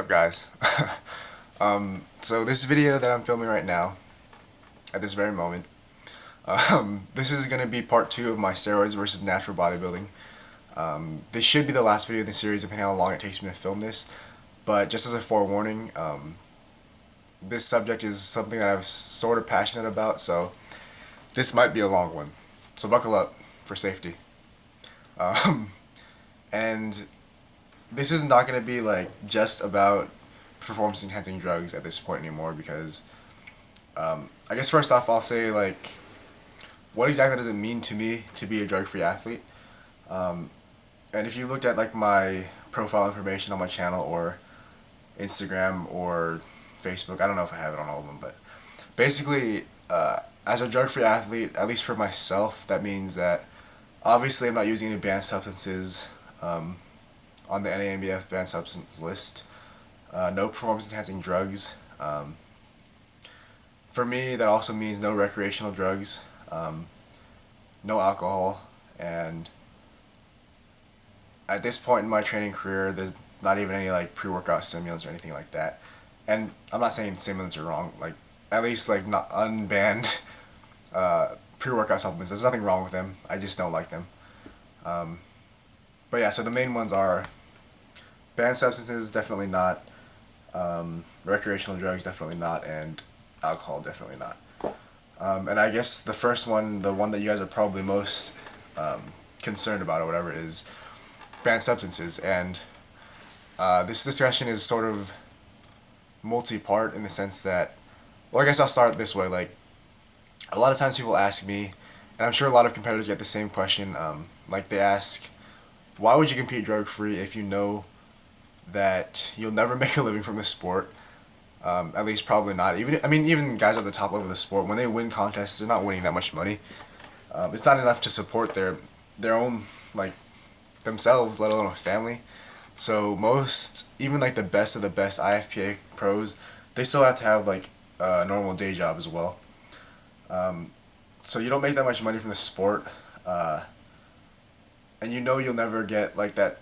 up, guys? So this video that I'm filming right now, at this very moment, this is going to be part 2 of my steroids versus natural bodybuilding. This should be the last video in the series, depending on how long it takes me to film this. But just as a forewarning, this subject is something that I'm sort of passionate about, so this might be a long one. So buckle up for safety. And this is not going to be like just about performance enhancing drugs at this point anymore, because I guess first off I'll say, like, what exactly does it mean to me to be a drug-free athlete? And if you looked at like my profile information on my channel or Instagram or Facebook, I don't know if I have it on all of them, but basically as a drug-free athlete, at least for myself, that means that obviously I'm not using any banned substances on the nanbf banned substance list. No performance enhancing drugs. For me, that also means no recreational drugs, no alcohol, and at this point in my training career, there's not even any like pre-workout stimulants or anything like that. And I'm not saying stimulants are wrong, like at least like not unbanned pre-workout supplements. There's nothing wrong with them. I just don't like them. But yeah, so the main ones are banned substances, definitely not. Recreational drugs, definitely not. And alcohol, definitely not. And I guess the first one, the one that you guys are probably most concerned about or whatever, is banned substances. And this discussion is sort of multi-part in the sense that, well, I guess I'll start this way. Like, a lot of times people ask me, and I'm sure a lot of competitors get the same question, like they ask, why would you compete drug-free if you know that you'll never make a living from the sport? At least probably not. Even guys at the top level of the sport, when they win contests, they're not winning that much money. It's not enough to support their own, like, themselves, let alone a family. So most, even like the best of the best IFPA pros, they still have to have like a normal day job as well. So you don't make that much money from the sport, and you know you'll never get like that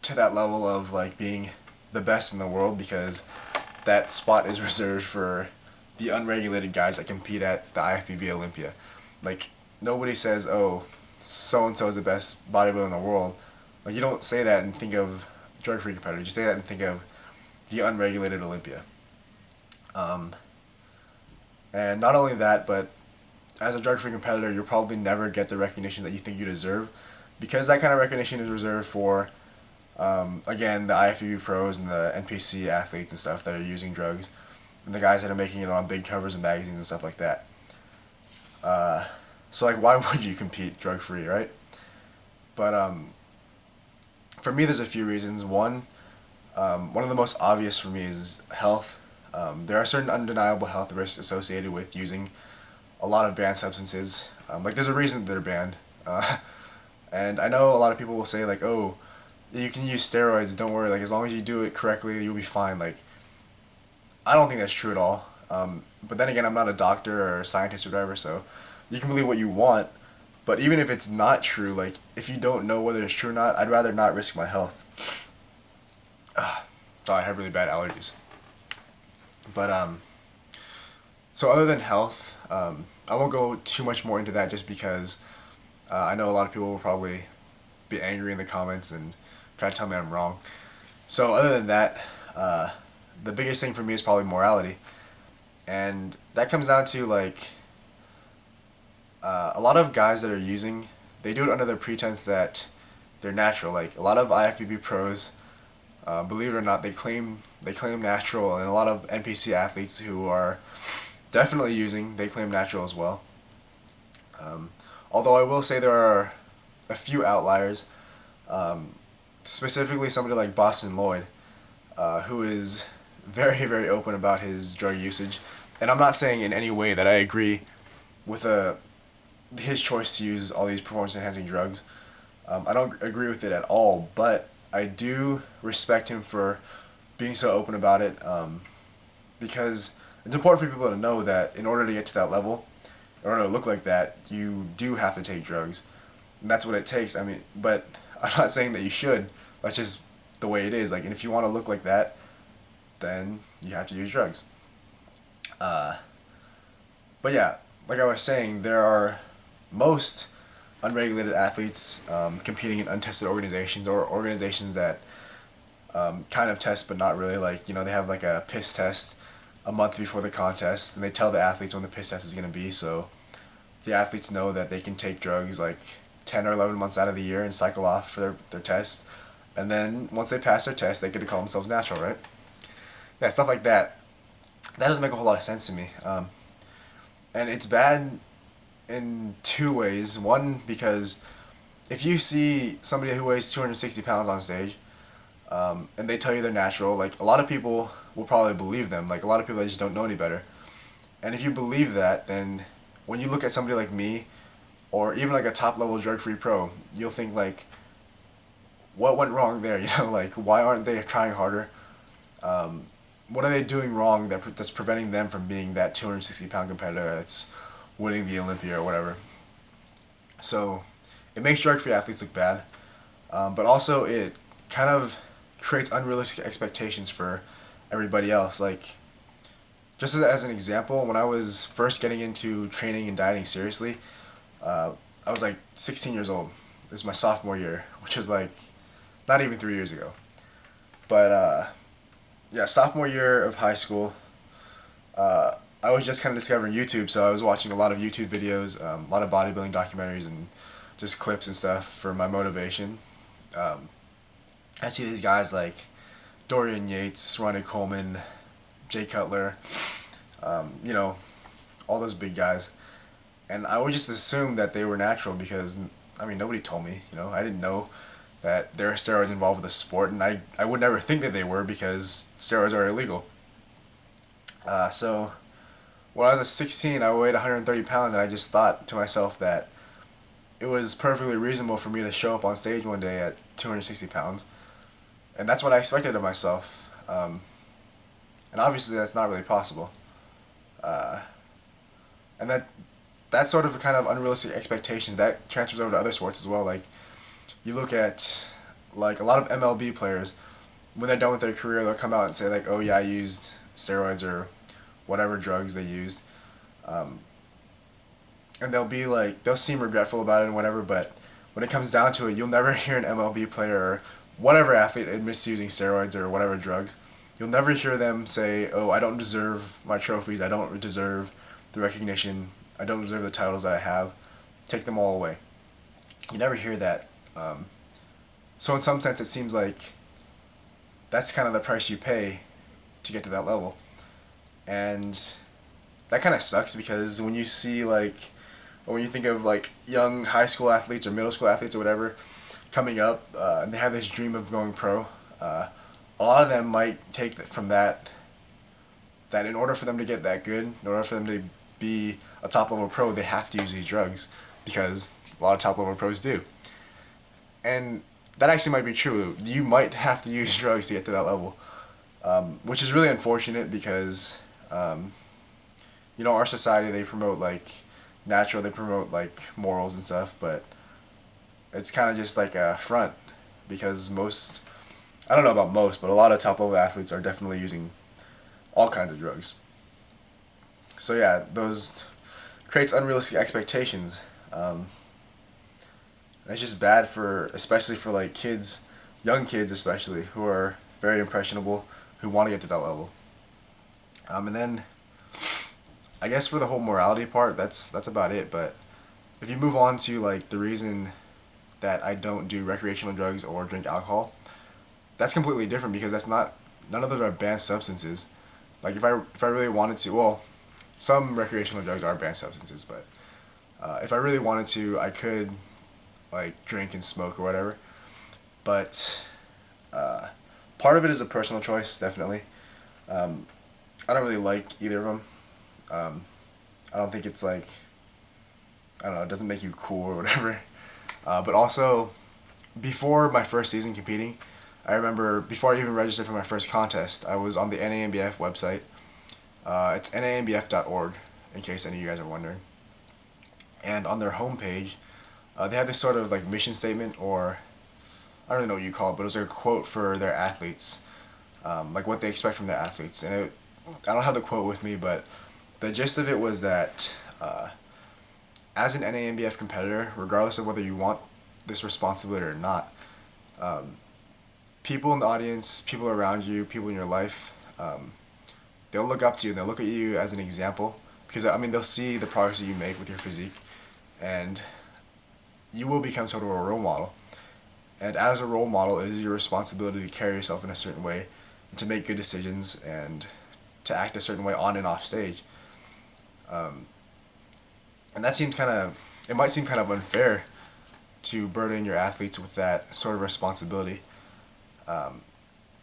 to that level of like being the best in the world, because that spot is reserved for the unregulated guys that compete at the IFBB Olympia. Like, nobody says, oh, so and so is the best bodybuilder in the world. Like, you don't say that and think of drug-free competitors. You say that and think of the unregulated Olympia. And not only that, but as a drug-free competitor, you'll probably never get the recognition that you think you deserve, because that kind of recognition is reserved for, again, the IFBB pros and the NPC athletes and stuff that are using drugs, and the guys that are making it on big covers of magazines and stuff like that. So, like, why would you compete drug-free, right? But for me, there's a few reasons. One of the most obvious for me is health. There are certain undeniable health risks associated with using a lot of banned substances. Like, there's a reason they're banned. And I know a lot of people will say, like, oh, you can use steroids, don't worry, like, as long as you do it correctly, you'll be fine. Like, I don't think that's true at all. But then again, I'm not a doctor or a scientist or whatever, so you can believe what you want. But even if it's not true, like, if you don't know whether it's true or not, I'd rather not risk my health. I have really bad allergies. But, so other than health, I won't go too much more into that, just because I know a lot of people will probably be angry in the comments and try to tell me I'm wrong. So other than that, the biggest thing for me is probably morality. And that comes down to, like, a lot of guys that are using, they do it under the pretense that they're natural. Like, a lot of IFBB pros, believe it or not, they claim natural, and a lot of NPC athletes who are definitely using, they claim natural as well. Although I will say there are a few outliers, specifically somebody like Boston Lloyd, who is very, very open about his drug usage. And I'm not saying in any way that I agree with his choice to use all these performance enhancing drugs. I don't agree with it at all, but I do respect him for being so open about it, because it's important for people to know that in order to get to that level, in order to look like that, you do have to take drugs. And that's what it takes. I mean, but I'm not saying that you should. That's just the way it is. Like, and if you want to look like that, then you have to use drugs. But yeah, like I was saying, there are most unregulated athletes competing in untested organizations, or organizations that kind of test but not really. Like, they have like a piss test a month before the contest, and they tell the athletes when the piss test is going to be, so the athletes know that they can take drugs like 10 or 11 months out of the year and cycle off for their test. And then once they pass their test, they get to call themselves natural, right? Yeah, stuff like that. That doesn't make a whole lot of sense to me. And it's bad in two ways. One, because if you see somebody who weighs 260 pounds on stage, and they tell you they're natural, like, a lot of people will probably believe them. Like, a lot of people, they just don't know any better. And if you believe that, then when you look at somebody like me, or even like a top level drug free pro, you'll think like, what went wrong there? Like, why aren't they trying harder? What are they doing wrong that's preventing them from being that 260-pound competitor that's winning the Olympia or whatever? So it makes drug free athletes look bad, but also it kind of creates unrealistic expectations for everybody else. Like, just as an example, when I was first getting into training and dieting seriously, I was like 16 years old. It was my sophomore year, which was like not even 3 years ago. But yeah, sophomore year of high school, I was just kind of discovering YouTube, so I was watching a lot of YouTube videos, a lot of bodybuilding documentaries, and just clips and stuff for my motivation. I see these guys like Dorian Yates, Ronnie Coleman, Jay Cutler, all those big guys. And I would just assume that they were natural because, nobody told me, I didn't know that there are steroids involved with the sport, and I would never think that they were because steroids are illegal. So when I was 16, I weighed 130 pounds, and I just thought to myself that it was perfectly reasonable for me to show up on stage one day at 260 pounds. And that's what I expected of myself. And obviously that's not really possible. And that sort of kind of unrealistic expectations, that transfers over to other sports as well. Like, you look at, like, a lot of MLB players, when they're done with their career, they'll come out and say, like, oh yeah, I used steroids or whatever drugs they used. And they'll seem regretful about it and whatever, but when it comes down to it, you'll never hear an MLB player or whatever athlete admits to using steroids or whatever drugs. You'll never hear them say, oh, I don't deserve my trophies, I don't deserve the recognition, I don't deserve the titles that I have, take them all away. You never hear that. So in some sense, it seems like that's kind of the price you pay to get to that level. And that kind of sucks because when you see, like, or when you think of, like, young high school athletes or middle school athletes or whatever coming up, and they have this dream of going pro, a lot of them might take from that in order for them to get that good, in order for them to be a top level pro, they have to use these drugs because a lot of top level pros do. And that actually might be true. You might have to use drugs to get to that level, which is really unfortunate because, our society, they promote, like, natural, they promote, like, morals and stuff, but it's kind of just like a front because I don't know about most, but a lot of top level athletes are definitely using all kinds of drugs. So yeah, those creates unrealistic expectations. And it's just bad especially for like kids, young kids especially, who are very impressionable, who want to get to that level. And then, I guess for the whole morality part, that's about it. But if you move on to like the reason that I don't do recreational drugs or drink alcohol, that's completely different because none of them are banned substances. Like, if I really wanted to, well, some recreational drugs are banned substances, but if I really wanted to, I could, like, drink and smoke or whatever. But part of it is a personal choice, definitely. I don't really like either of them. I don't think it's like, I don't know, it doesn't make you cool or whatever. But also, before my first season competing, I remember before I even registered for my first contest, I was on the nanbf website. It's nanbf.org, in case any of you guys are wondering. And on their homepage, they have this sort of like mission statement, or I don't really know what you call it, but it was like a quote for their athletes. like what they expect from their athletes. And I don't have the quote with me, but the gist of it was that as an nanbf competitor, regardless of whether you want this responsibility or not, people in the audience, people around you, people in your life, they'll look up to you and they'll look at you as an example, because I mean they'll see the progress that you make with your physique, and you will become sort of a role model. And as a role model, it is your responsibility to carry yourself in a certain way, and to make good decisions, and to act a certain way on and off stage. And that seems it might seem kind of unfair to burden your athletes with that sort of responsibility.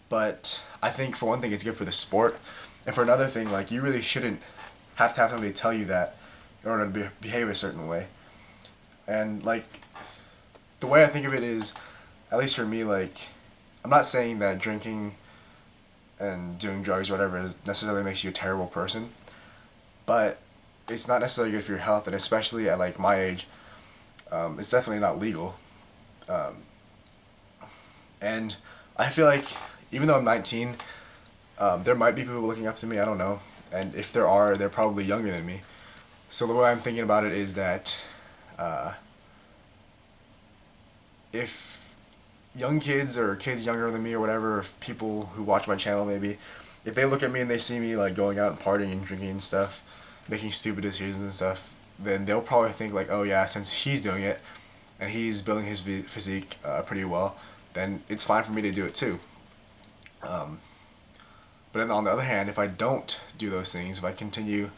But I think for one thing, it's good for the sport, and for another thing, like, you really shouldn't have to have somebody tell you that in order to behave a certain way. And like, the way I think of it is, at least for me, like, I'm not saying that drinking and doing drugs or whatever necessarily makes you a terrible person, but it's not necessarily good for your health, and especially at like my age, it's definitely not legal. And I feel like, even though I'm 19, there might be people looking up to me, I don't know, and if there are, they're probably younger than me. So the way I'm thinking about it is that if young kids or kids younger than me or whatever, if people who watch my channel maybe, if they look at me and they see me like going out and partying and drinking and stuff, making stupid decisions and stuff, then they'll probably think like, oh yeah, since he's doing it and he's building his physique pretty well, then it's fine for me to do it too. But then on the other hand, if I don't do those things, if I continue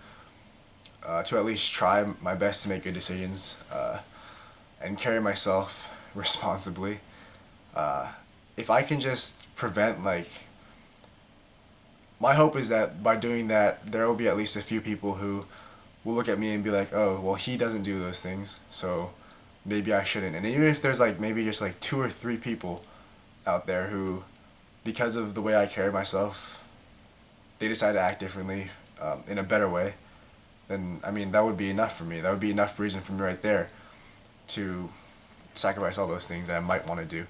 to at least try my best to make good decisions and carry myself responsibly, if I can just prevent, like, my hope is that by doing that, there will be at least a few people who will look at me and be like, oh, well, he doesn't do those things, so maybe I shouldn't. And even if there's like maybe just like 2 or 3 people out there who, because of the way I carry myself, they decide to act differently in a better way, then I mean that would be enough for me. That would be enough reason for me right there to sacrifice all those things that I might want to do.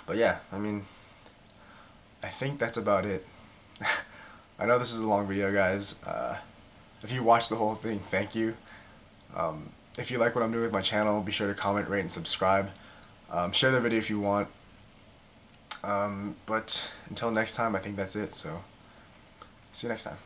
But yeah, I mean, I think that's about it. I know this is a long video, guys. If you watched the whole thing, thank you. If you like what I'm doing with my channel, be sure to comment, rate, and subscribe. Share the video if you want. But until next time, I think that's it. So, see you next time.